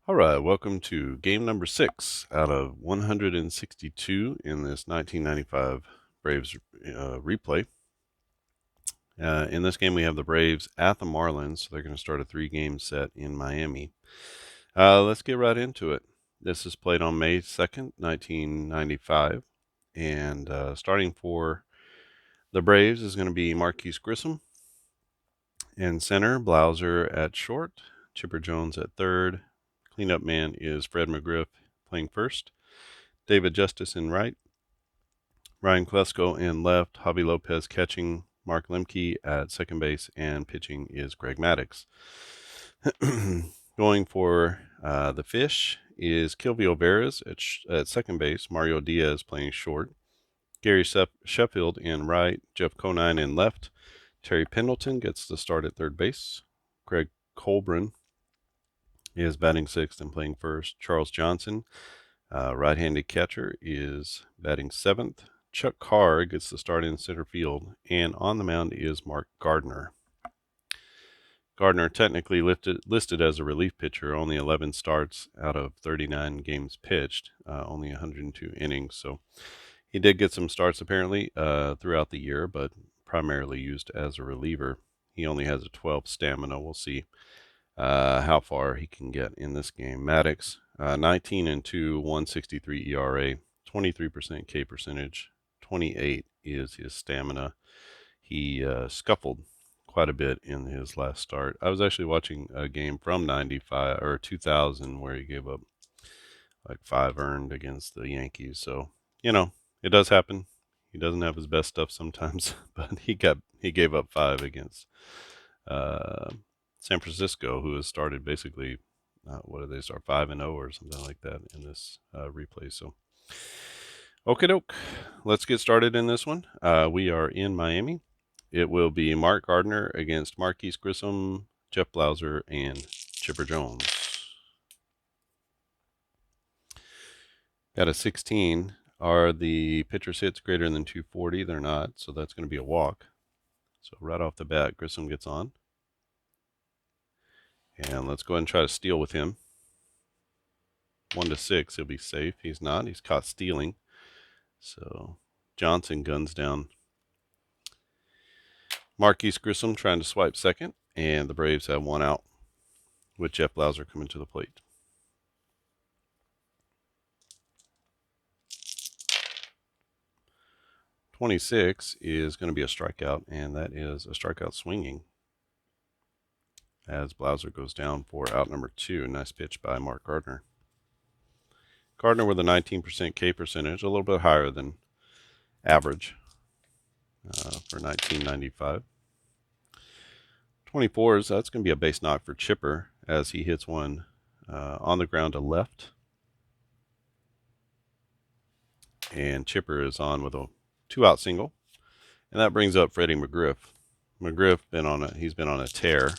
All right, welcome to game number 6 out of 162 in this 1995 Braves replay. In this game, we have the Braves at the Marlins, so they're going to start a 3-game set in Miami. Let's get right into it. This is played on May 2nd, 1995, and starting for the Braves is going to be Marquise Grissom in center, Blauser at short, Chipper Jones at third. Cleanup man is Fred McGriff playing first. David Justice in right. Ryan Klesko in left. Javi Lopez catching. Mark Lemke at second base. And pitching is Greg Maddux. Going for the Fish is Kilvio Veras at second base. Mario Diaz playing short. Gary Sheffield in right. Jeff Conine in left. Terry Pendleton gets the start at third base. Greg Colburn is batting sixth and playing first. Charles Johnson, right-handed catcher, is batting seventh. Chuck Carr gets the start in center field. And on the mound is Mark Gardner. Gardner technically listed as a relief pitcher, only 11 starts out of 39 games pitched, only 102 innings. So he did get some starts apparently throughout the year, but primarily used as a reliever. He only has a 12 stamina. We'll see how far he can get in this game. Maddux, 19-2, 163 ERA, 23% K percentage, 28 is his stamina. He scuffled quite a bit in his last start. I was actually watching a game from 95 or 2000 where he gave up like 5 earned against the Yankees. So, it does happen. He doesn't have his best stuff sometimes, but he gave up 5 against San Francisco, who has started basically, what did they start, 5-0 or something like that in this replay. So, okie doke, let's get started in this one. We are in Miami. It will be Mark Gardner against Marquise Grissom, Jeff Blauser, and Chipper Jones. Got a 16. Are the pitcher's hits greater than 240? They're not, so that's going to be a walk. So right off the bat, Grissom gets on. And let's go ahead and try to steal with him. 1-6, he'll be safe. He's not. He's caught stealing. So Johnson guns down Marquise Grissom trying to swipe second, and the Braves have 1 out with Jeff Blauser coming to the plate. .26 is going to be a strikeout, and that is a strikeout swinging as Blauser goes down for out number 2. Nice pitch by Mark Gardner. Gardner with a 19% K percentage, a little bit higher than average for 1995. 24s, that's going to be a base knock for Chipper as he hits one on the ground to left. And Chipper is on with a 2-out single. And that brings up Freddie McGriff. McGriff he's been on a tear.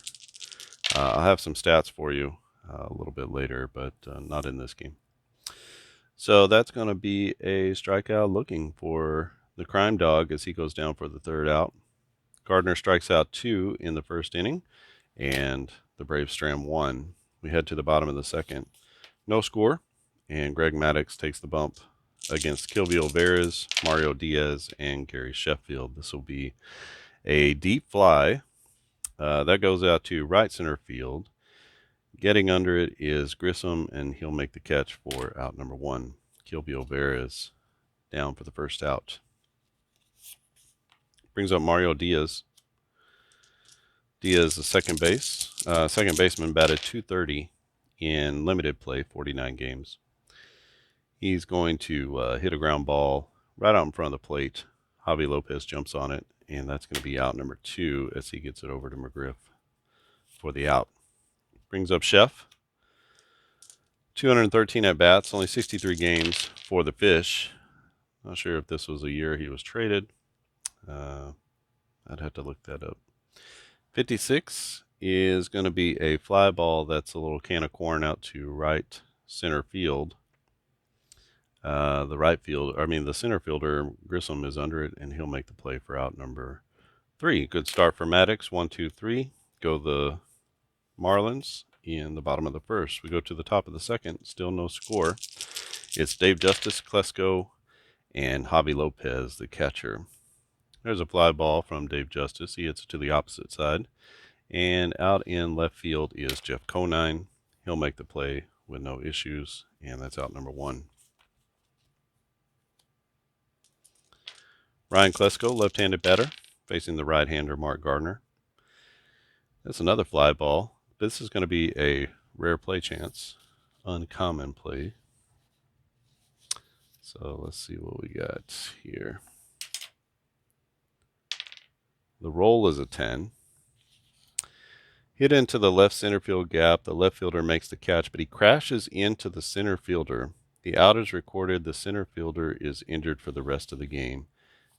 I'll have some stats for you a little bit later, but not in this game. So that's going to be a strikeout looking for the Crime Dog as he goes down for the 3rd out. Gardner strikes out 2 in the first inning, and the Braves stram 1. We head to the bottom of the 2nd. No score, and Greg Maddux takes the bump against Kilvio Veras, Mario Diaz, and Gary Sheffield. This will be a deep fly. That goes out to right center field. Getting under it is Grissom, and he'll make the catch for out number 1. Kilvio Veras down for the 1st out. Brings up Mario Diaz. Diaz, the second baseman, batted .230 in limited play, 49 games. He's going to hit a ground ball right out in front of the plate. Javi Lopez jumps on it, and that's going to be out number 2 as he gets it over to McGriff for the out. Brings up Chef. 213 at-bats, only 63 games for the Fish. Not sure if this was a year he was traded. I'd have to look that up. 56 is going to be a fly ball that's a little can of corn out to right center field. The center fielder, Grissom, is under it, and he'll make the play for out number 3. Good start for Maddux. 1, 2, 3. Go the Marlins in the bottom of the first. We go to the top of the second, still no score. It's Dave Justice, Klesko, and Javi Lopez, the catcher. There's a fly ball from Dave Justice. He hits it to the opposite side. And out in left field is Jeff Conine. He'll make the play with no issues, and that's out number 1. Ryan Klesko, left-handed batter, facing the right-hander Mark Gardner. That's another fly ball. This is going to be a rare play chance, uncommon play. So let's see what we got here. The roll is a 10. Hit into the left center field gap. The left fielder makes the catch, but he crashes into the center fielder. The out is recorded. The center fielder is injured for the rest of the game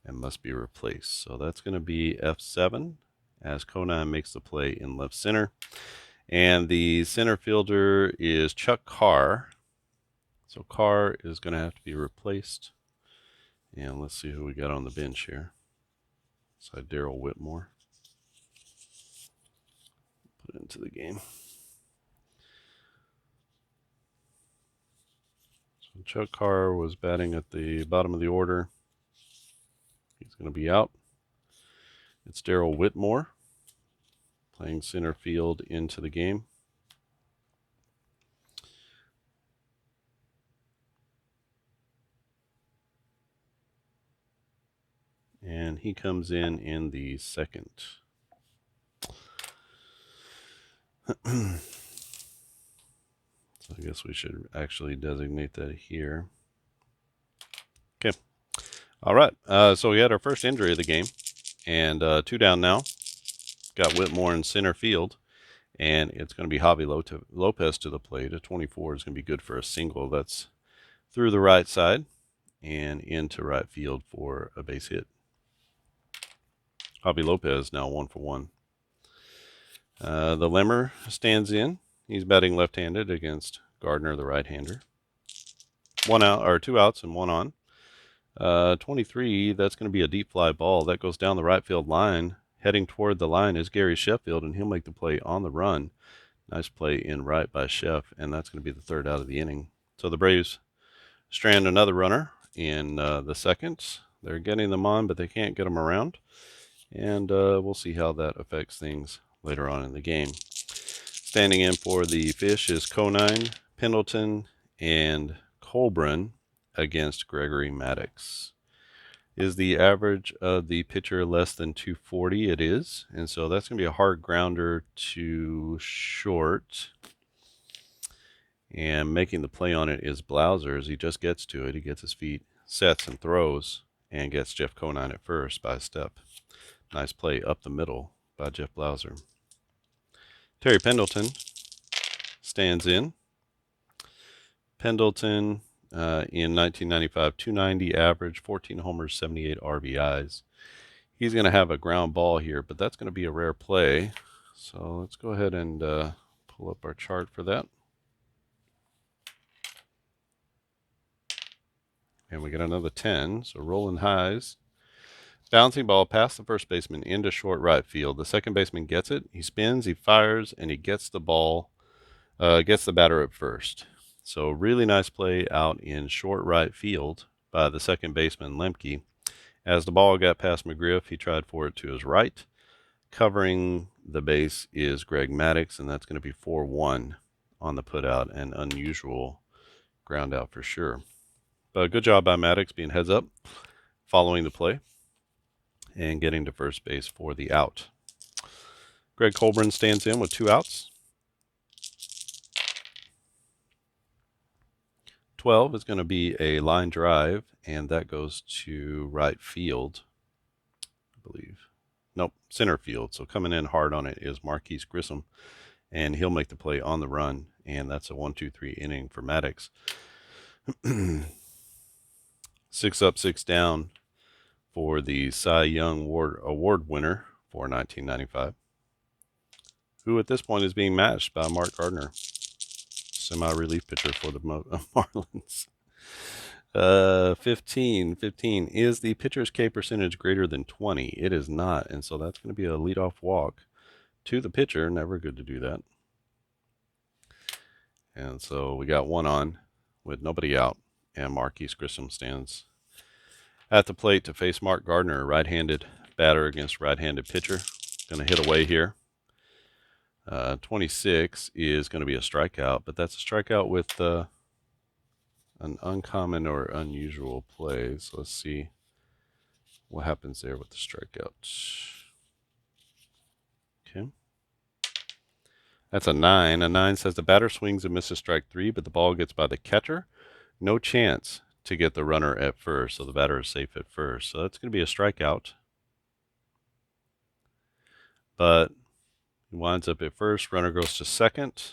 and must be replaced. So that's going to be F7 as Conine makes the play in left center. And the center fielder is Chuck Carr. So Carr is going to have to be replaced. And let's see who we got on the bench here. So Darrell Whitmore. Put it into the game. So Chuck Carr was batting at the bottom of the order. He's going to be out. It's Darrell Whitmore playing center field into the game. And he comes in the second. So I guess we should actually designate that here. Okay. All right. So we had our first injury of the game. And 2 down now. Got Whitmore in center field. And it's going to be Javi Lopez to the plate. A 24 is going to be good for a single. That's through the right side and into right field for a base hit. Javi Lopez now 1 for 1. The Lemmer stands in. He's batting left-handed against Gardner, the right-hander. 1 out, or 2 outs and 1 on. 23, that's going to be a deep fly ball. That goes down the right field line. Heading toward the line is Gary Sheffield, and he'll make the play on the run. Nice play in right by Sheff, and that's going to be the 3rd out of the inning. So the Braves strand another runner in the second. They're getting them on, but they can't get them around. And we'll see how that affects things later on in the game. Standing in for the Fish is Conine, Pendleton, and Colburn against Gregory Maddux. Is the average of the pitcher less than 240? It is. And so that's going to be a hard grounder to short. And making the play on it is Blauser. As he just gets to it, he gets his feet, sets and throws, and gets Jeff Conine at first by a step. Nice play up the middle by Jeff Blauser. Terry Pendleton stands in. Pendleton in 1995, 290 average, 14 homers, 78 RBIs. He's going to have a ground ball here, but that's going to be a rare play. So let's go ahead and pull up our chart for that. And we get another 10, so rolling highs. Bouncing ball past the first baseman into short right field. The second baseman gets it. He spins, he fires, and he gets the ball, gets the batter at first. So really nice play out in short right field by the second baseman, Lemke. As the ball got past McGriff, he tried for it to his right. Covering the base is Greg Maddux, and that's going to be 4-1 on the putout. An unusual ground out for sure. But good job by Maddux being heads up, following the play, and getting to first base for the out. Greg Colburn stands in with 2 outs. 12 is going to be a line drive, and that goes to right field, I believe. Nope, center field. So coming in hard on it is Marquise Grissom, and he'll make the play on the run, and that's a 1-2-3 inning for Maddux. 6 up, 6 down for the Cy Young Award winner for 1995, who at this point is being matched by Mark Gardner, semi-relief pitcher for the Marlins. 15. Is the pitcher's K percentage greater than 20? It is not, and so that's going to be a leadoff walk to the pitcher. Never good to do that. And so we got one on with nobody out, and Marquise Grissom stands at the plate to face Mark Gardner, right-handed batter against right-handed pitcher. Going to hit away here. 26 is going to be a strikeout, but that's a strikeout with an uncommon or unusual play. So let's see what happens there with the strikeout. Okay. That's a 9. A 9 says the batter swings and misses strike 3, but the ball gets by the catcher. No chance to get the runner at first, so the batter is safe at first. So that's going to be a strikeout. But he winds up at first. Runner goes to second.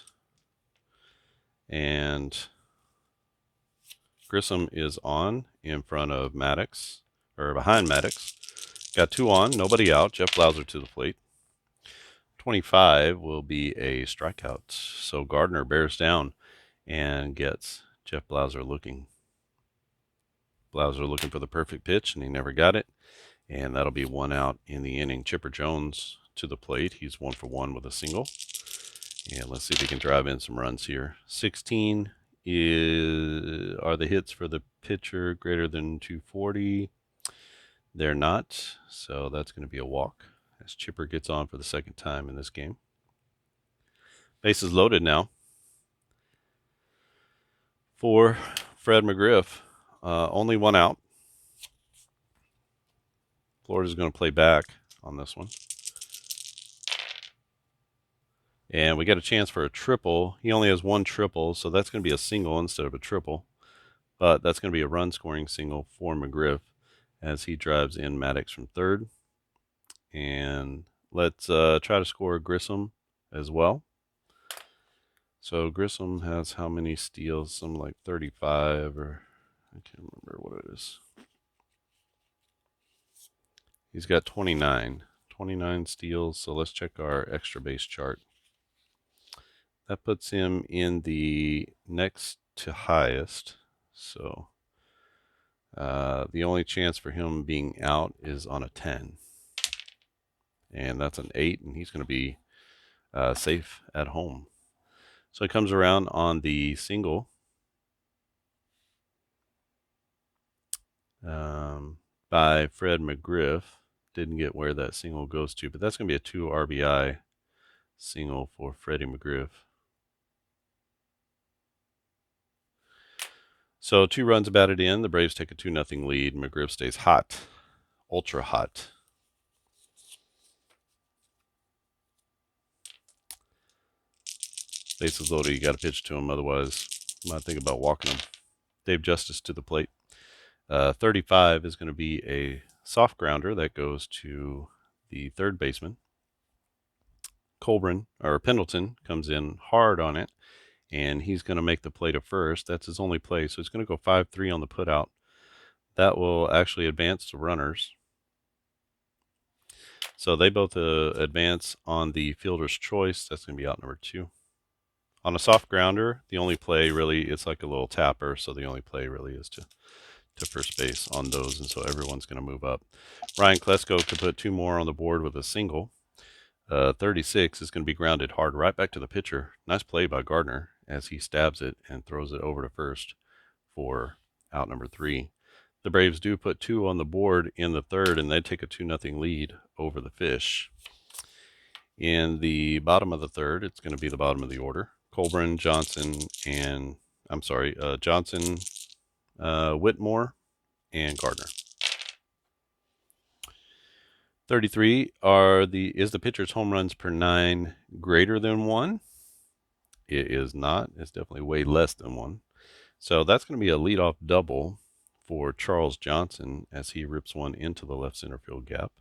And Grissom is on in front of Maddux, or behind Maddux. Got 2 on, nobody out. Jeff Blauser to the plate. 25 will be a strikeout. So Gardner bears down and gets Jeff Blauser looking. Blauser looking for the perfect pitch, and he never got it. And that'll be 1 out in the inning. Chipper Jones to the plate. He's 1 for 1 with a single. And let's see if he can drive in some runs here. 16 are the hits for the pitcher greater than 240. They're not, so that's going to be a walk as Chipper gets on for the second time in this game. Bases loaded now for Fred McGriff. Only 1 out. Florida's going to play back on this one. And we got a chance for a triple. He only has 1 triple, so that's going to be a single instead of a triple. But that's going to be a run-scoring single for McGriff as he drives in Maddux from third. And let's try to score Grissom as well. So Grissom has how many steals? Something like 35, or I can't remember what it is. He's got 29 steals, so let's check our extra base chart. That puts him in the next to highest. So the only chance for him being out is on a 10. And that's an 8, and he's going to be safe at home. So he comes around on the single. By Fred McGriff. Didn't get where that single goes to, but that's going to be a 2 RBI single for Freddie McGriff. So 2 runs batted in. The Braves take a 2-0 lead. McGriff stays hot, ultra hot. Bases loaded. You got to pitch to him, otherwise you might think about walking him. Dave Justice to the plate. 35 is going to be a soft grounder that goes to the third baseman. Pendleton comes in hard on it, and he's going to make the play to first. That's his only play, so he's going to go 5-3 on the putout. That will actually advance to runners. So they both advance on the fielder's choice. That's going to be out number 2. On a soft grounder, the only play really, it's like a little tapper, so the only play really is to first base on those, and so everyone's going to move up. Ryan Klesko could put 2 more on the board with a single. 36 is going to be grounded hard right back to the pitcher. Nice play by Gardner as he stabs it and throws it over to first for out number 3. The Braves do put 2 on the board in the third, and they take a 2-0 lead over the Fish. In the bottom of the third, it's going to be the bottom of the order. Johnson, Whitmore, and Gardner. 33 is the pitcher's home runs per 9 greater than 1? It is not. It's definitely way less than 1. So that's going to be a leadoff double for Charles Johnson as he rips one into the left center field gap.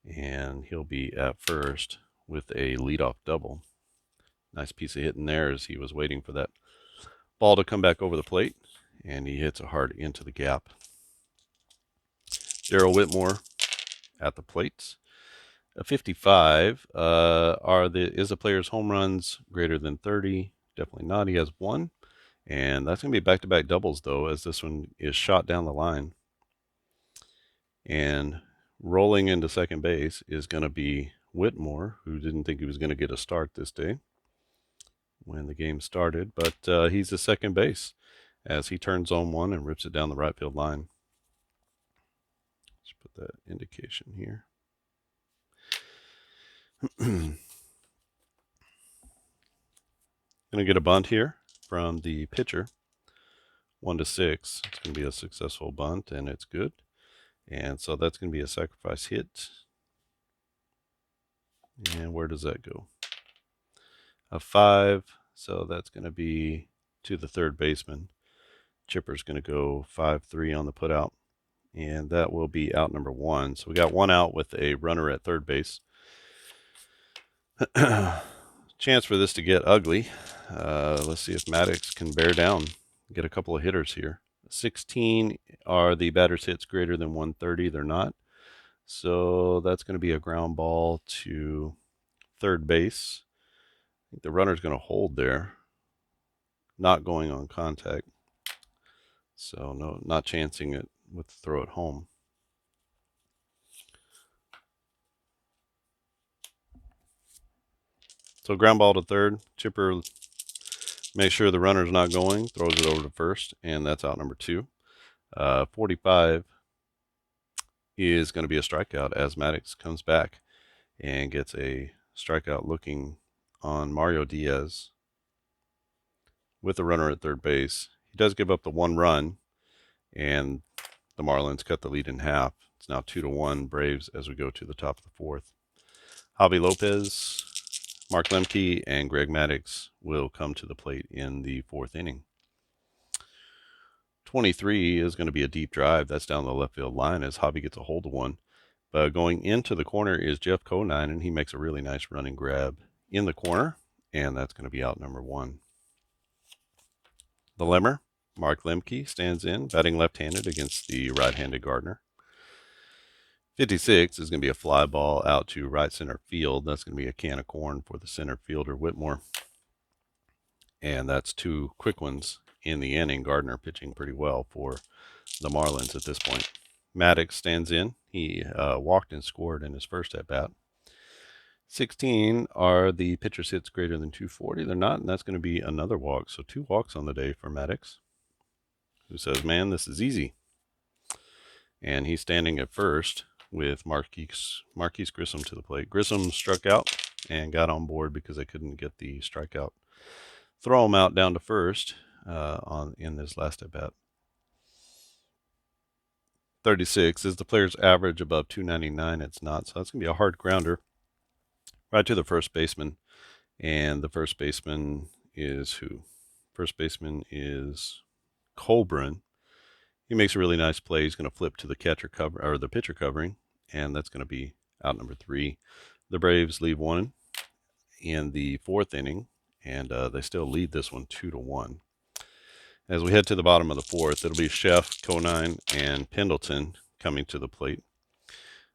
And he'll be at first with a leadoff double. Nice piece of hitting there as he was waiting for that ball to come back over the plate, and he hits it hard into the gap. Darrell Whitmore at the plate. A 55 is a player's home runs greater than 30? Definitely not. He has 1, and that's going to be back-to-back doubles, though, as this one is shot down the line. And rolling into second base is going to be Whitmore, who didn't think he was going to get a start this day. when the game started, but he's at second base as he turns on one and rips it down the right field line. Let's put that indication here. Going to get a bunt here from the pitcher. 1-6. It's going to be a successful bunt, and it's good. And so that's going to be a sacrifice hit. And where does that go? A 5. So that's going to be to the third baseman. Chipper's going to go 5-3 on the putout. And that will be out number 1. So we got 1 out with a runner at third base. Chance for this to get ugly. Let's see if Maddux can bear down, get a couple of hitters here. 16 are the batters hits greater than 130. They're not. So that's going to be a ground ball to third base. I think the runner's going to hold there, not going on contact. So no, not chancing it with the throw at home. So ground ball to third. Chipper makes sure the runner's not going, throws it over to first, and that's out number 2. 45 is going to be a strikeout as Maddux comes back and gets a strikeout looking on Mario Diaz with the runner at third base. He does give up the 1 run, and the Marlins cut the lead in half. It's now 2-1 Braves as we go to the top of the 4th. Javi Lopez, Mark Lemke, and Greg Maddux will come to the plate in the 4th inning. 23 is going to be a deep drive. That's down the left field line as Javi gets a hold of one. But going into the corner is Jeff Conine, and he makes a really nice running grab in the corner, and that's going to be out number 1. The Lemmer, Mark Lemke, stands in, batting left-handed against the right-handed Gardner. 56 is going to be a fly ball out to right center field. That's going to be a can of corn for the center fielder, Whitmore. And that's 2 quick ones in the inning. Gardner pitching pretty well for the Marlins at this point. Maddux stands in. He walked and scored in his first at-bat. 16 are the pitcher's hits greater than 240. They're not, and that's going to be another walk. So 2 walks on the day for Maddux, who says, man, this is easy. And he's standing at first with Marquise Grissom to the plate. Grissom struck out and got on board because they couldn't get the strikeout. Throw him out down to first in this last at-bat. 36 is the player's average above 299. It's not, so that's going to be a hard grounder right to the first baseman. And the first baseman is who? First baseman is Colburn. He makes a really nice play. He's going to flip to the catcher cover or the pitcher covering, and that's going to be out number 3. The Braves leave 1 in the 4th inning, and they still lead this one 2-1. As we head to the bottom of the 4th, it'll be Sheff, Conine, and Pendleton coming to the plate.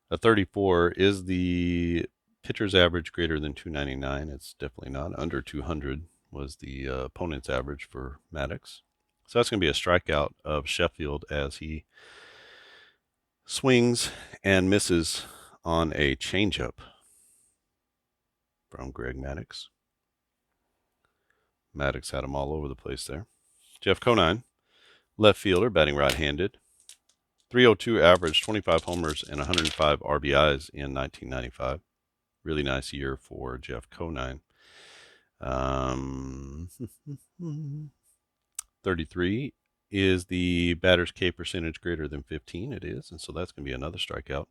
A 34 is the pitcher's average greater than 299. It's definitely not. Under 200 was the opponent's average for Maddux. So that's going to be a strikeout of Sheffield as he swings and misses on a changeup from Greg Maddux. Maddux had him all over the place there. Jeff Conine, left fielder, batting right-handed. 302 average, 25 homers, and 105 RBIs in 1995. Really nice year for Jeff Conine. 33 is the batter's K percentage greater than 15. It is, and so that's going to be another strikeout.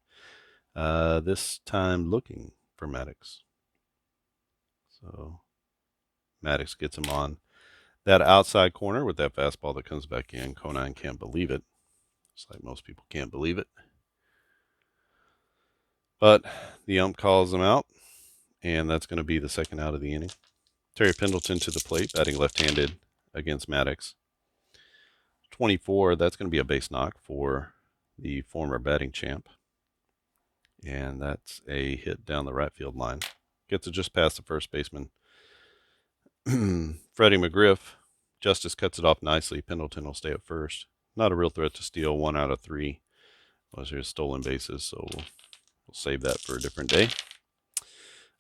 This time looking for Maddux. So Maddux gets him on that outside corner with that fastball that comes back in. Conine can't believe it. It's like most people can't believe it. But the ump calls him out, and that's going to be the second out of the inning. Terry Pendleton to the plate, batting left-handed against Maddux. 24, that's going to be a base knock for the former batting champ. And that's a hit down the right field line. Gets it just past the first baseman. Freddie McGriff, Justice cuts it off nicely. Pendleton will stay at first. Not a real threat to steal. 1 out of 3. Those are stolen bases, so we'll save that for a different day.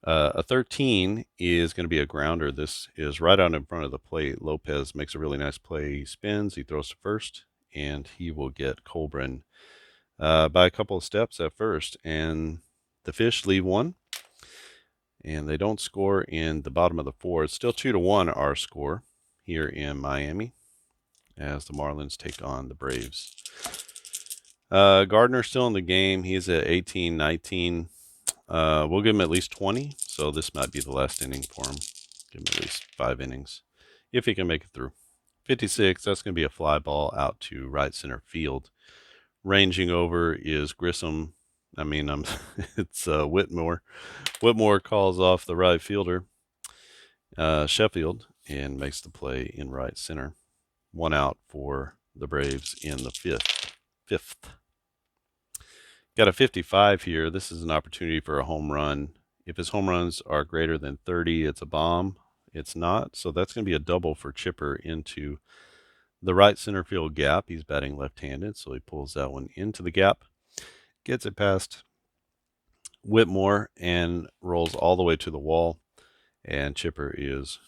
A 13 is going to be a grounder. This is right out in front of the plate. Lopez makes a really nice play. He spins, he throws to first, and he will get Colbrin by a couple of steps at first. And the Fish leave one, and they don't score in the bottom of the fourth. It's still 2-1 our score here in Miami as the Marlins take on the Braves. Gardner's still in the game. He's at 18, 19. We'll give him at least 20, so this might be the last inning for him. Give him at least 5 innings, if he can make it through. 56, that's going to be a fly ball out to right center field. Ranging over is Grissom. It's Whitmore. Whitmore calls off the right fielder, Sheffield, and makes the play in right center. 1 out for the Braves in the fifth. Got a 55 here. This is an opportunity for a home run. If his home runs are greater than 30, it's a bomb. It's not, so that's going to be a double for Chipper into the right center field gap. He's batting left-handed, so he pulls that one into the gap, gets it past Whitmore, and rolls all the way to the wall. And Chipper is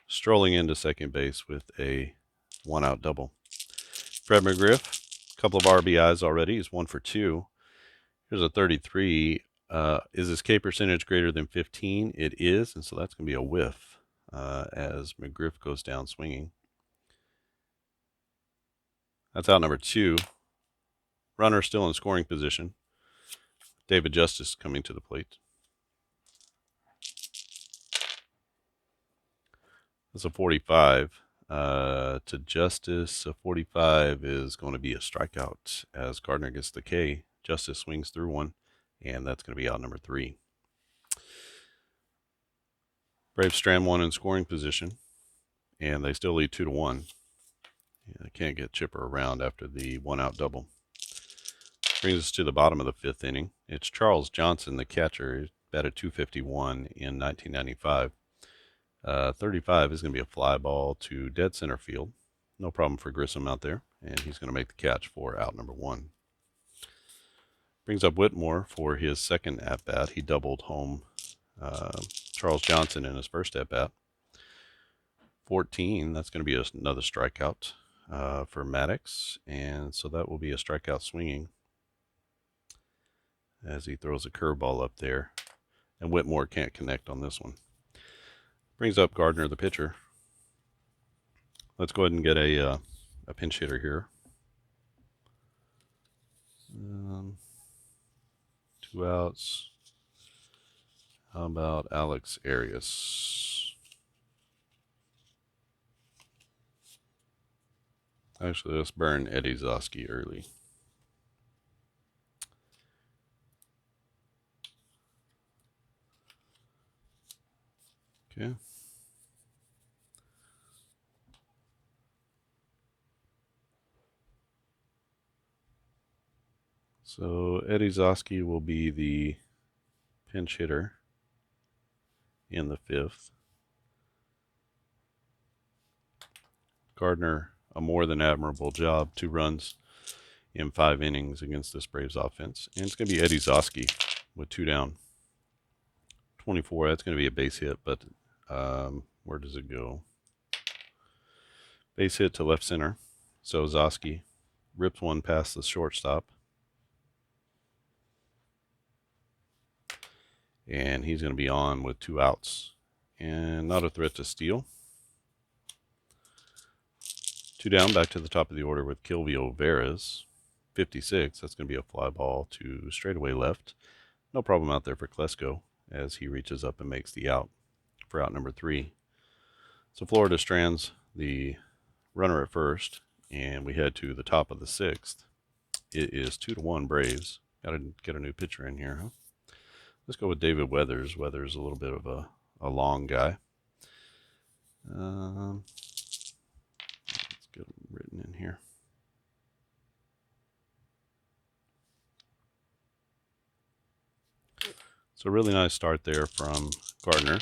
strolling into second base with a 1-out double. Fred McGriff, a couple of RBIs already. He's 1 for 2. Here's a 33. Is his K percentage greater than 15? It is, and so that's going to be a whiff as McGriff goes down swinging. That's out number 2. Runner still in scoring position. David Justice coming to the plate. That's a 45. To Justice, a 45 is going to be a strikeout as Gardner gets the K. Justice swings through one, and that's going to be out number 3. Braves strand 1 in scoring position, and they still lead 2-1. They can't get Chipper around after the 1-out double. Brings us to the bottom of the 5th inning. It's Charles Johnson, the catcher. He batted .251 in 1995. 35 is going to be a fly ball to dead center field. No problem for Grissom out there, and he's going to make the catch for out number 1. Brings up Whitmore for his second at-bat. He doubled home Charles Johnson in his first at-bat. 14, that's going to be another strikeout for Maddux, and so that will be a strikeout swinging as he throws a curveball up there, and Whitmore can't connect on this one. Brings up Gardner, the pitcher. Let's go ahead and get a pinch hitter here. 2 outs. How about Alex Arias? Actually, let's burn Eddie Zosky early. Okay. So Eddie Zosky will be the pinch hitter in the 5th. Gardner, a more than admirable job. 2 runs in 5 innings against this Braves offense. And it's going to be Eddie Zosky with 2 down. 24, that's going to be a base hit, but where does it go? Base hit to left center. So Zosky rips one past the shortstop. And he's going to be on with 2 outs. And not a threat to steal. 2 down, back to the top of the order with Kilvio Veras. 56, that's going to be a fly ball to straightaway left. No problem out there for Klesko as he reaches up and makes the out for out number 3. So Florida strands the runner at first, and we head to the top of the 6th. It is 2-1 Braves. Got to get a new pitcher in here, huh? Let's go with David Weathers. Weathers a little bit of a long guy. Let's get him written in here. So a really nice start there from Gardner.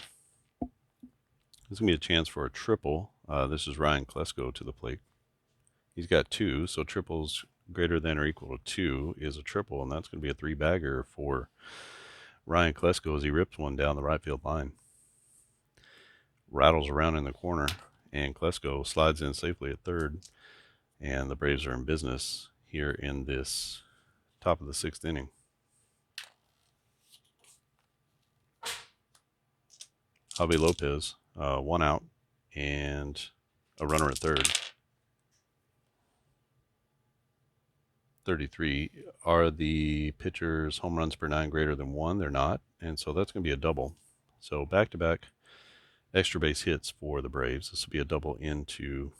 This is going to be a chance for a triple. This is Ryan Klesko to the plate. He's got 2, so triples greater than or equal to 2 is a triple, and that's going to be a 3-bagger for Ryan Klesko, as he rips one down the right field line, rattles around in the corner, and Klesko slides in safely at third, and the Braves are in business here in this top of the 6th inning. Javi Lopez, 1 out and a runner at third. 33. Are the pitchers' home runs per 9 greater than 1? They're not, and so that's going to be a double. So back-to-back extra base hits for the Braves. This will be a double into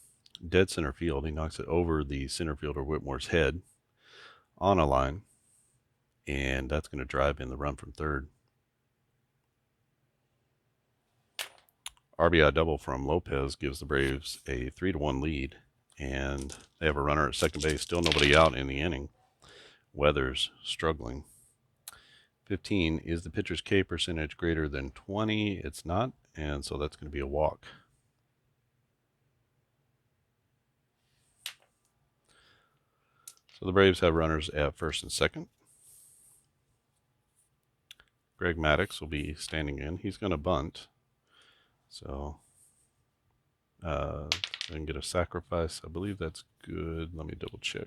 dead center field. He knocks it over the center fielder Whitmore's head on a line, and that's going to drive in the run from third. RBI double from Lopez gives the Braves a 3-1 lead, and they have a runner at second base. Still nobody out in the inning. Weathers struggling. 15. Is the pitcher's K percentage greater than 20? It's not, and so that's going to be a walk. So the Braves have runners at first and second. Greg Maddux will be standing in. He's going to bunt. So I can get a sacrifice. I believe that's good. Let me double check.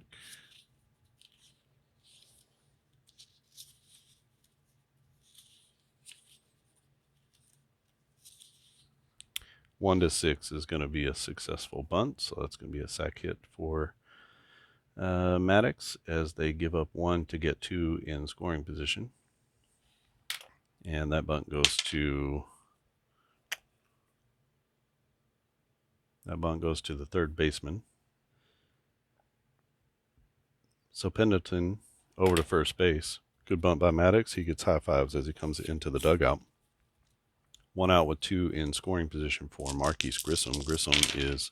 One to 6 is going to be a successful bunt, so that's going to be a sac hit for Maddux as they give up 1 to get 2 in scoring position. And that bunt goes to the third baseman. So Pendleton over to first base. Good bunt by Maddux. He gets high fives as he comes into the dugout. 1 out with 2 in scoring position for Marquise Grissom. Grissom is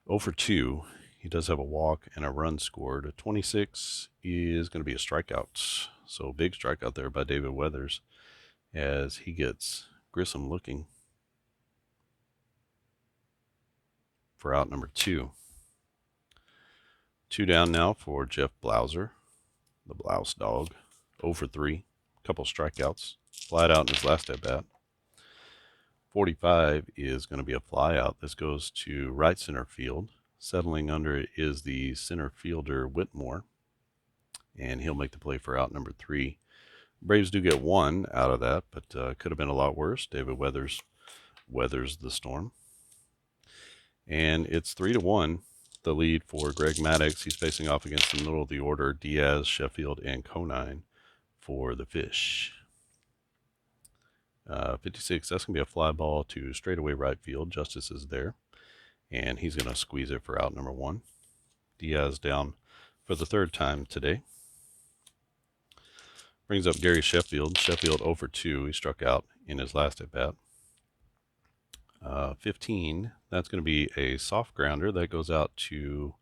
0 for 2. He does have a walk and a run scored. A 26 is going to be a strikeout. So big strikeout there by David Weathers as he gets Grissom looking for out number 2. 2 down now for Jeff Blauser, the Blouse dog. 0 for 3. Couple strikeouts. Flied out in his last at bat. 45 is going to be a fly out. This goes to right center field. Settling under it is the center fielder Whitmore, and he'll make the play for out number 3. Braves do get 1 out of that, but could have been a lot worse. David Weathers weathers the storm. And it's 3-1, the lead for Greg Maddux. He's facing off against the middle of the order, Diaz, Sheffield, and Conine for the Fish. 56, that's going to be a fly ball to straightaway right field. Justice is there, and he's going to squeeze it for out number 1. Diaz down for the 3rd time today. Brings up Gary Sheffield. Sheffield 0 for 2. He struck out in his last at bat. 15, that's going to be a soft grounder that goes out to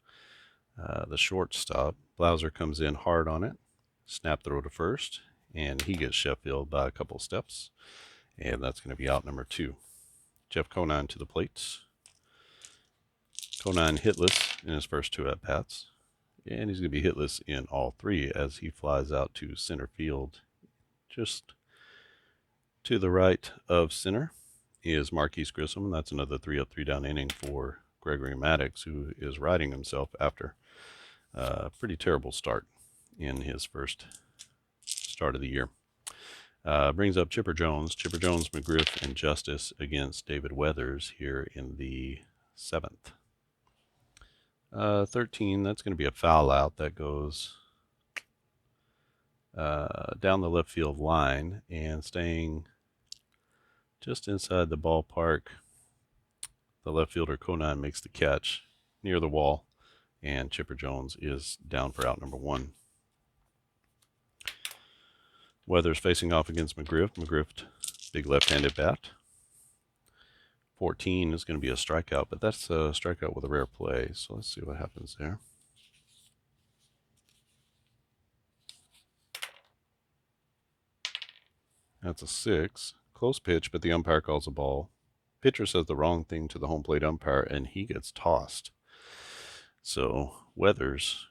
the shortstop. Blauser comes in hard on it. Snap throw to first, and he gets Sheffield by a couple steps. And that's going to be out number 2. Jeff Conine to the plate. Conine hitless in his first 2 at-bats. And he's going to be hitless in all 3 as he flies out to center field. Just to the right of center is Marquise Grissom. That's another 3-up, 3-down inning for Gregory Maddux, who is riding himself after a pretty terrible start in his first start of the year. Brings up Chipper Jones, McGriff, and Justice against David Weathers here in the 7th. 13, that's going to be a foul out that goes down the left field line and staying just inside the ballpark. The left fielder Conine makes the catch near the wall, and Chipper Jones is down for out number 1. Weathers facing off against McGriff. McGriff, big left-handed bat. 14 is going to be a strikeout, but that's a strikeout with a rare play. So let's see what happens there. That's a 6. Close pitch, but the umpire calls a ball. Pitcher says the wrong thing to the home plate umpire, and he gets tossed. So Weathers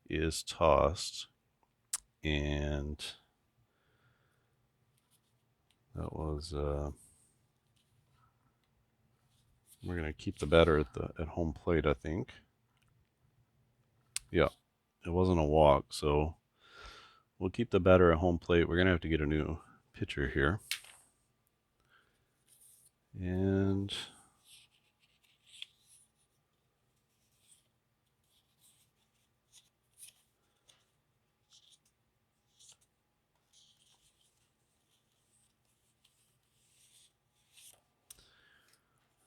is tossed, and That was we're gonna keep the batter at home plate, I think. Yeah, it wasn't a walk, so we'll keep the batter at home plate. We're gonna have to get a new pitcher here, and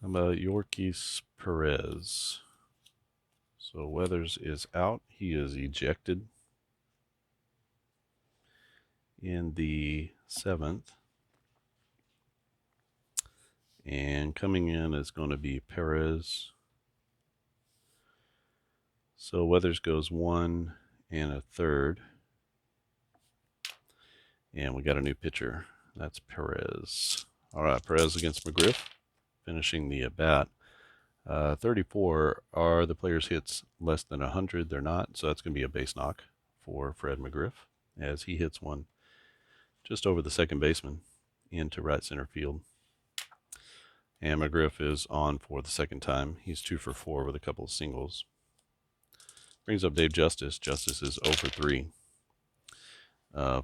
how about Yorkis Perez? So Weathers is out. He is ejected in the 7th. And coming in is going to be Perez. So Weathers goes 1 1/3. And we got a new pitcher. That's Perez. All right, Perez against McGriff, finishing the at bat. 34 are the players' hits less than 100. They're not, so that's going to be a base knock for Fred McGriff as he hits one just over the second baseman into right center field. And McGriff is on for the second time. He's 2 for 4 with a couple of singles. Brings up Dave Justice. Justice is 0 for 3.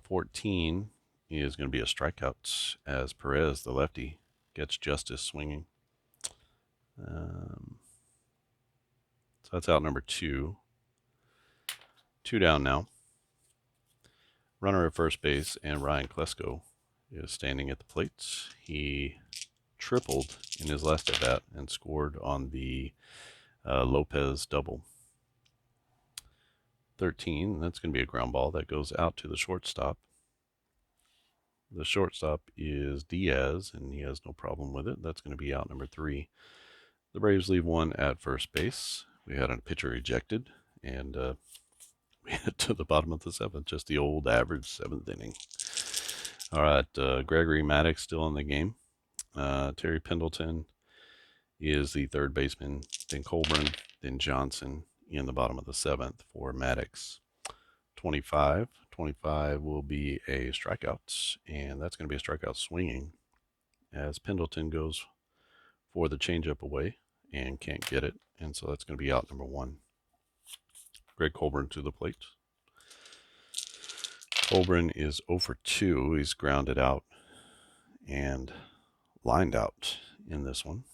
14 is going to be a strikeout as Perez, the lefty, gets Justice swinging. So that's out number 2. 2 down now. Runner at first base, and Ryan Klesko is standing at the plate. He tripled in his last at bat and scored on the Lopez double. 13, that's going to be a ground ball that goes out to the shortstop. The shortstop is Diaz, and he has no problem with it. That's going to be out number 3. The Braves leave one at first base. We had a pitcher ejected, and we head to the bottom of the 7th, just the old average 7th inning. All right, Gregory Maddux still in the game. Terry Pendleton is the third baseman, then Colburn, then Johnson in the bottom of the 7th for Maddux. 25 will be a strikeout, and that's going to be a strikeout swinging as Pendleton goes for the changeup away and can't get it, and so that's going to be out number 1. Greg Colburn to the plate. Colburn is 0 for 2. He's grounded out and lined out in this one.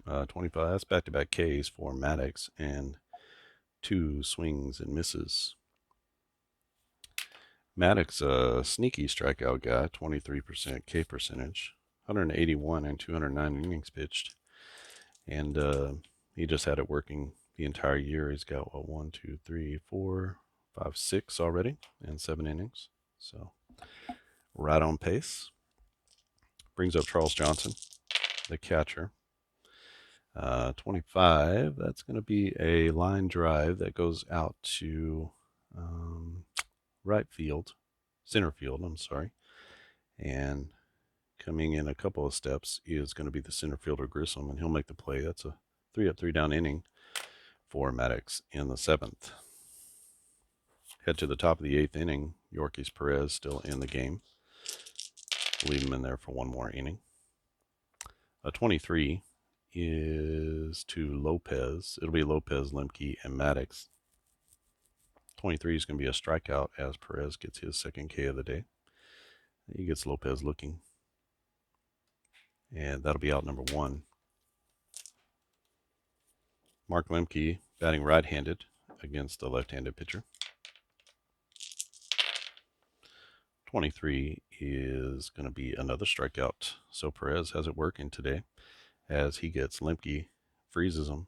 25, that's back-to-back Ks for Maddux and 2 swings and misses. Maddux, a sneaky strikeout guy, 23% K percentage, 181 and 209 innings pitched. And he just had it working the entire year. He's got, 1, 2, 3, 4, 5, 6 already in 7 innings. So right on pace. Brings up Charles Johnson, the catcher. 25, that's going to be a line drive that goes out to center field, I'm sorry. And coming in a couple of steps is going to be the center fielder Grissom, and he'll make the play. That's a 3 up, 3 down inning for Maddux in the 7th. Head to the top of the 8th inning. Yorkis Perez still in the game. Leave him in there for one more inning. 23 is to Lopez. It'll be Lopez, Lemke, and Maddux. 23 is going to be a strikeout as Perez gets his second K of the day. He gets Lopez looking. And that'll be out number 1. Mark Lemke batting right-handed against the left-handed pitcher. 23 is going to be another strikeout. So Perez has it working today as he gets Lemke, freezes him.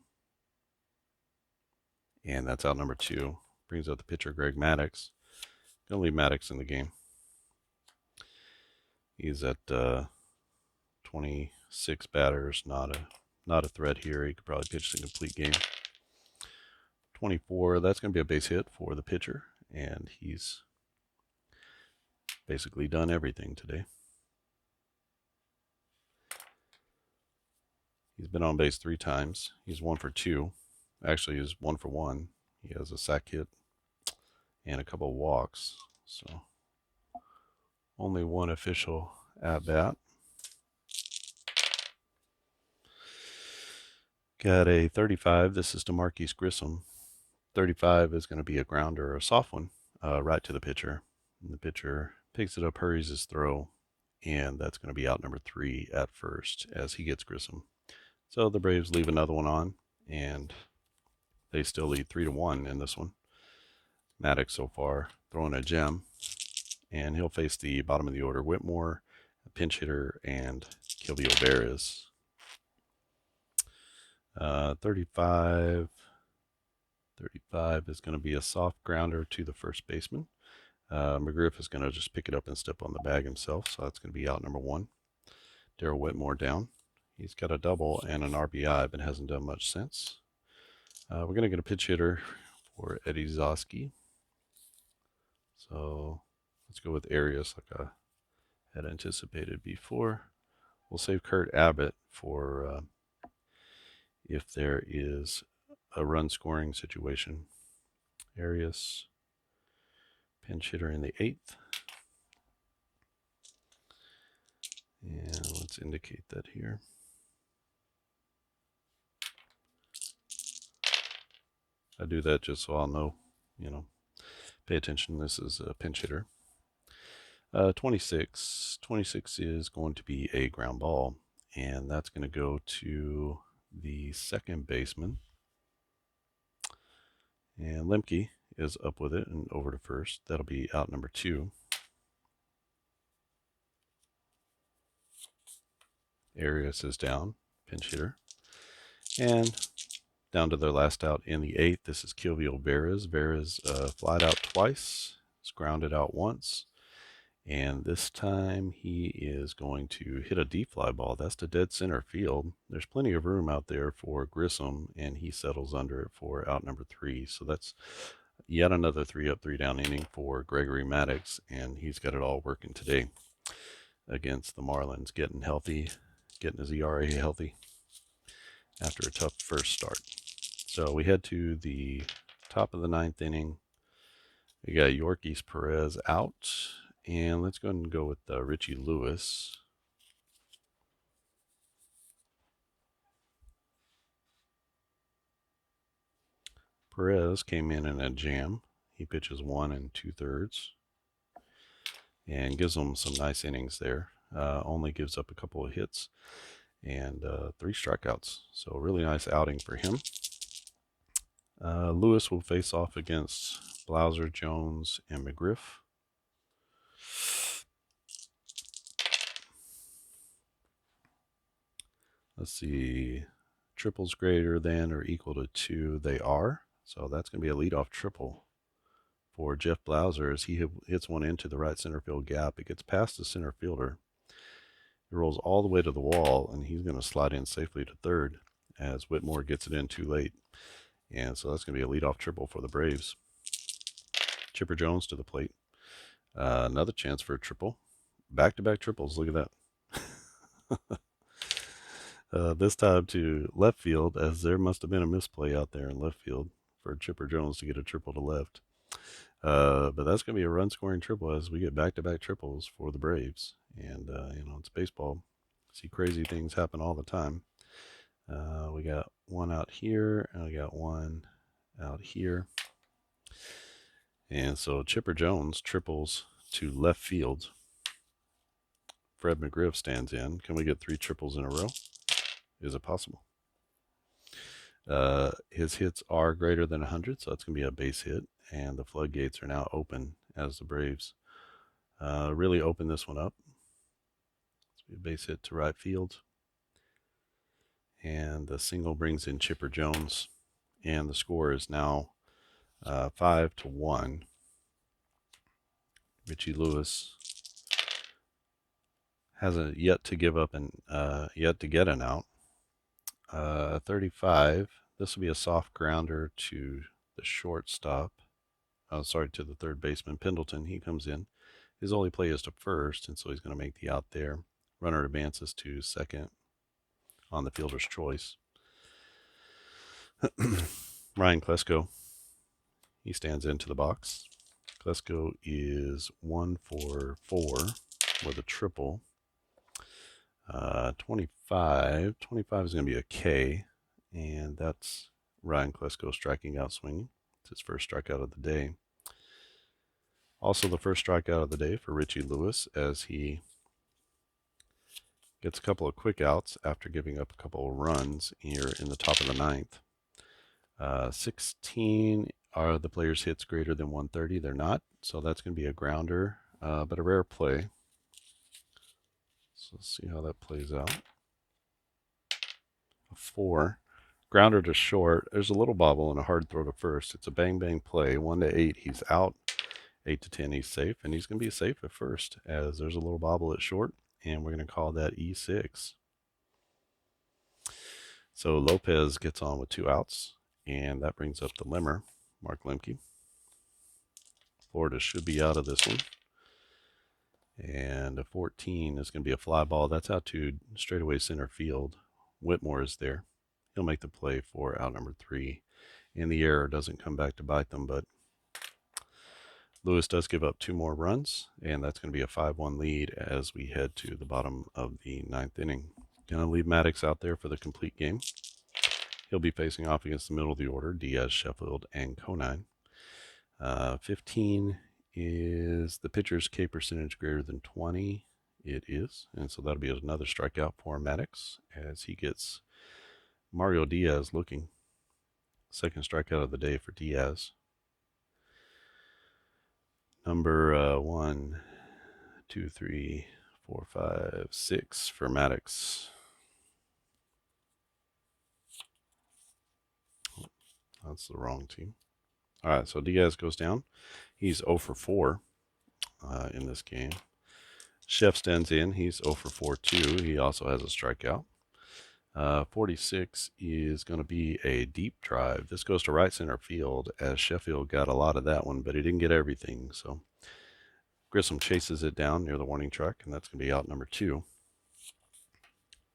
And that's out number 2. Brings out the pitcher, Greg Maddux. Going to leave Maddux in the game. He's at 26 batters, not a threat here. He could probably pitch the complete game. 24, that's going to be a base hit for the pitcher, and he's basically done everything today. He's been on base 3 times. He's 1 for 2. Actually, he's 1 for 1. He has a sac hit and a couple of walks. So only one official at bat. got a 35. This is to Marquise Grissom. 35 is going to be a grounder or a soft one, right to the pitcher. And the pitcher picks it up, hurries his throw, and that's going to be out number 3 at first as he gets Grissom. So the Braves leave another one on, and they still lead 3-1 in this one. Maddux so far throwing a gem, and he'll face the bottom of the order: Whitmore, a pinch hitter, and Kilby O'Barris. 35 is going to be a soft grounder to the first baseman. McGriff is going to just pick it up and step on the bag himself, so that's going to be out number 1. Darrell Whitmore down. He's got a double and an RBI, but hasn't done much since. We're going to get a pitch hitter for Eddie Zosky. So let's go with Arias like I had anticipated before. We'll save Kurt Abbott for if there is a run scoring situation. Arias, pinch hitter in the 8th. And let's indicate that here. I do that just so I'll know, pay attention. This is a pinch hitter. 26 is going to be a ground ball, and that's going to go to the second baseman. And Lemke is up with it and over to first. That'll be out number 2. Arias is down, pinch hitter. And down to their last out in the 8th. This is Kilby O'Barris. Barris flied out twice. It's grounded out once. And this time he is going to hit a deep fly ball. That's to dead center field. There's plenty of room out there for Grissom, and he settles under it for out number 3. So that's yet another 3 up, 3 down inning for Gregory Maddux, and he's got it all working today against the Marlins, getting healthy, getting his ERA healthy after a tough first start. So we head to the top of the 9th inning. We got Yorkis Perez out. And let's go ahead and go with Richie Lewis. Perez came in a jam. He pitches 1 2/3 and gives them some nice innings there. Only gives up a couple of hits and 3 strikeouts. So a really nice outing for him. Lewis will face off against Blauser, Jones, and McGriff. Let's see, triples greater than or equal to 2. They are. So that's going to be a leadoff triple for Jeff Blauser as he hits one into the right center field gap. It gets past the center fielder. It rolls all the way to the wall, and he's going to slide in safely to third as Whitmore gets it in too late. And so that's going to be a leadoff triple for the Braves. Chipper Jones to the plate. Another chance for a triple. Back-to-back triples. Look at that. This time to left field, as there must have been a misplay out there in left field for Chipper Jones to get a triple to left. But that's going to be a run-scoring triple as we get back-to-back triples for the Braves. And, it's baseball. See crazy things happen all the time. We got one out here, and we got one out here. And so Chipper Jones triples to left field. Fred McGriff stands in. Can we get 3 triples in a row? Is it possible? His hits are greater than 100, so that's going to be a base hit, and the floodgates are now open as the Braves really open this one up. It's a base hit to right field, and the single brings in Chipper Jones, and the score is now 5-1. Richie Lewis hasn't yet to give up and yet to get an out. 35. This will be a soft grounder to the shortstop. To the third baseman, Pendleton. He comes in. His only play is to first, and so he's going to make the out there. Runner advances to second on the fielder's choice. Ryan Klesko. He stands into the box. Klesko is 1 for 4 with a triple. 25 is going to be a K, And that's Ryan Klesko striking out swinging. It's his first strikeout of the day. Also the first strikeout of the day for Richie Lewis, as he gets a couple of quick outs after giving up a couple of runs here in the top of the ninth. 16 are the players' hits greater than 130. They're not, so that's going to be a grounder, but a rare play. So let's see how that plays out. A 4. Grounder to short. There's a little bobble and a hard throw to first. It's a bang-bang play. 1 to 8, he's out. 8 to 10, he's safe, and he's going to be safe at first, as there's a little bobble at short, and we're going to call that E6. So Lopez gets on with 2 outs, and that brings up the limmer, Mark Lemke. Florida should be out of this one. And a 14 is going to be a fly ball. That's out to straightaway center field. Whitmore is there. He'll make the play for out number 3. And the error doesn't come back to bite them, but Lewis does give up 2 more runs, and that's going to be a 5-1 lead as we head to the bottom of the 9th inning. Going to leave Maddux out there for the complete game. He'll be facing off against the middle of the order, Diaz, Sheffield, and Conine. 15 is the pitcher's K percentage greater than 20. It is, and so that'll be another strikeout for Maddux as he gets Mario Diaz looking. Second strikeout of the day for Diaz. Number 1, 2, 3, 4, 5, 6 for Maddux. That's the wrong team. All right, so Diaz goes down. He's 0 for 4 in this game. Chef stands in. He's 0 for 4 too. He also has a strikeout. 46 is going to be a deep drive. This goes to right center field, as Sheffield got a lot of that one, but he didn't get everything. So Grissom chases it down near the warning track, and that's going to be out number 2.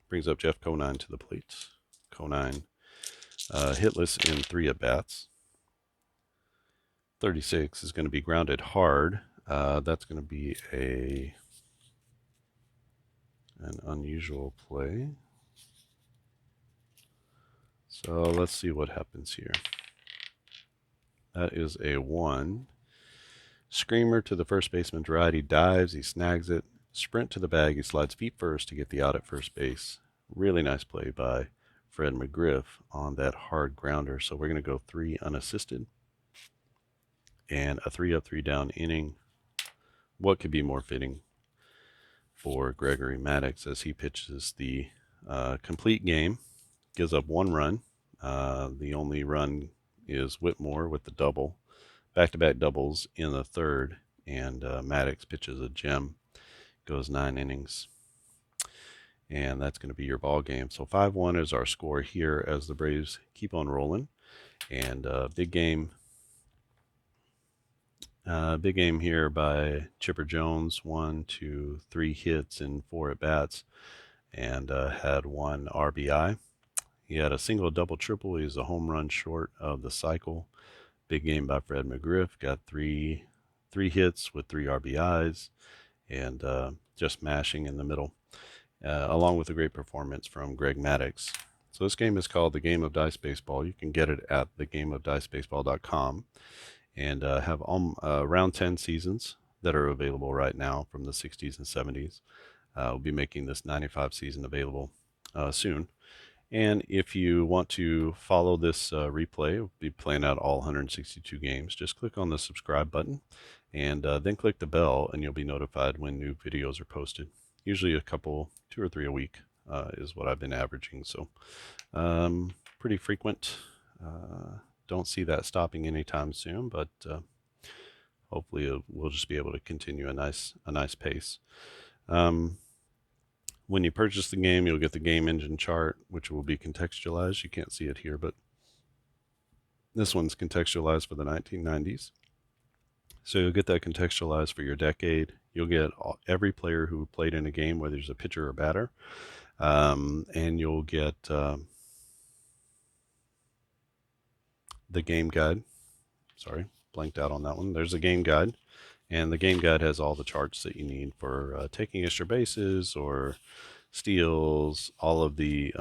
Brings up Jeff Conine to the plate. Conine hitless in 3 at-bats. 36 is going to be grounded hard. That's going to be an unusual play. So let's see what happens here. That is a 1. Screamer to the first baseman right. He dives, he snags it. Sprint to the bag, he slides feet first to get the out at first base. Really nice play by Fred McGriff on that hard grounder. So we're going to go 3 unassisted. And a 3 up, 3 down inning. What could be more fitting for Gregory Maddux as he pitches the complete game? Gives up 1 run. The only run is Whitmore with the double. Back-to-back doubles in the 3rd, and Maddux pitches a gem. Goes 9 innings. And that's going to be your ball game. So 5-1 is our score here as the Braves keep on rolling. And big game here by Chipper Jones. 1, 2, 3 hits and 4 at-bats, and had 1 RBI. He had a single, double, triple. He's a home run short of the cycle. Big game by Fred McGriff. Got 3 hits with 3 RBIs, and just mashing in the middle, along with a great performance from Greg Maddux. So this game is called The Game of Dice Baseball. You can get it at thegameofdicebaseball.com, and have around 10 seasons that are available right now from the 60s and 70s. We'll be making this 95 season available soon. And if you want to follow this replay, we'll be playing out all 162 games. Just click on the subscribe button, and then click the bell, and you'll be notified when new videos are posted. Usually 2 or 3 a week is what I've been averaging. So pretty frequent. Don't see that stopping anytime soon, but hopefully we'll just be able to continue a nice pace. When you purchase the game, you'll get the game engine chart, which will be contextualized. You can't see it here, but this one's contextualized for the 1990s. So you'll get that contextualized for your decade. You'll get every player who played in a game, whether he's a pitcher or batter. And you'll get the game guide. Sorry, blanked out on that one. There's a game guide. And the game guide has all the charts that you need for taking extra bases or steals, all of the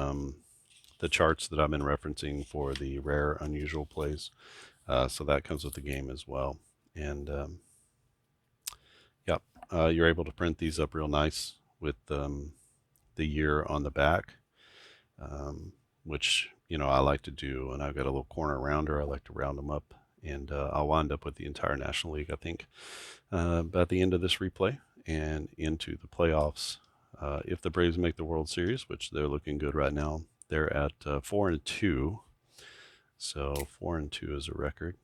the charts that I've been referencing for the rare, unusual plays. So that comes with the game as well. And yeah, you're able to print these up real nice with the year on the back, which I like to do. And I've got a little corner rounder. I like to round them up, and I'll wind up with the entire National League, I think, at the end of this replay and into the playoffs. If the Braves make the World Series, which they're looking good right now, they're at 4-2. So 4-2 is a record.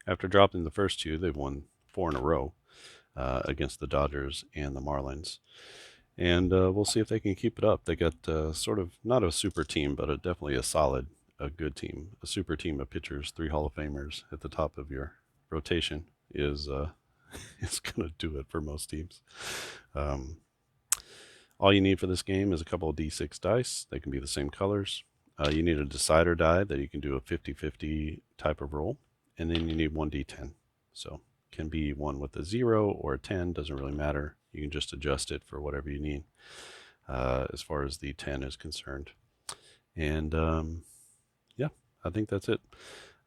After dropping the first two, they've won 4 in a row against the Dodgers and the Marlins. And we'll see if they can keep it up. They got sort of not a super team, but definitely a good team, a super team of pitchers, 3 Hall of Famers at the top of your rotation is going to do it for most teams. All you need for this game is a couple of D6 dice. They can be the same colors. You need a decider die that you can do a 50-50 type of roll. And then you need 1 D10. So it can be one with a 0 or a 10, doesn't really matter. You can just adjust it for whatever you need as far as the 10 is concerned. And yeah, I think that's it.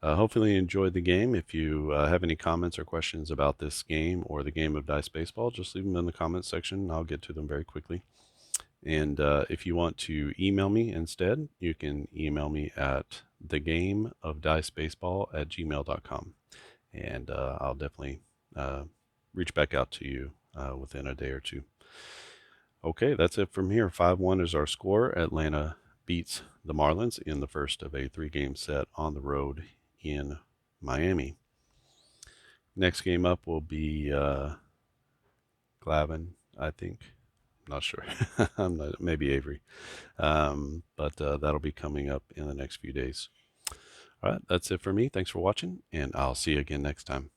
Hopefully you enjoyed the game. If you have any comments or questions about this game or the game of Dice Baseball, just leave them in the comments section. I'll get to them very quickly. And if you want to email me instead, you can email me at thegameofdicebaseball@gmail.com. And I'll definitely reach back out to you within a day or two. Okay, that's it from here. 5-1 is our score. Atlanta beats the Marlins in the first of a 3-game set on the road in Miami. Next game up will be Glavin, I think. I'm not sure. Maybe Avery. But that'll be coming up in the next few days. All right, that's it for me. Thanks for watching, and I'll see you again next time.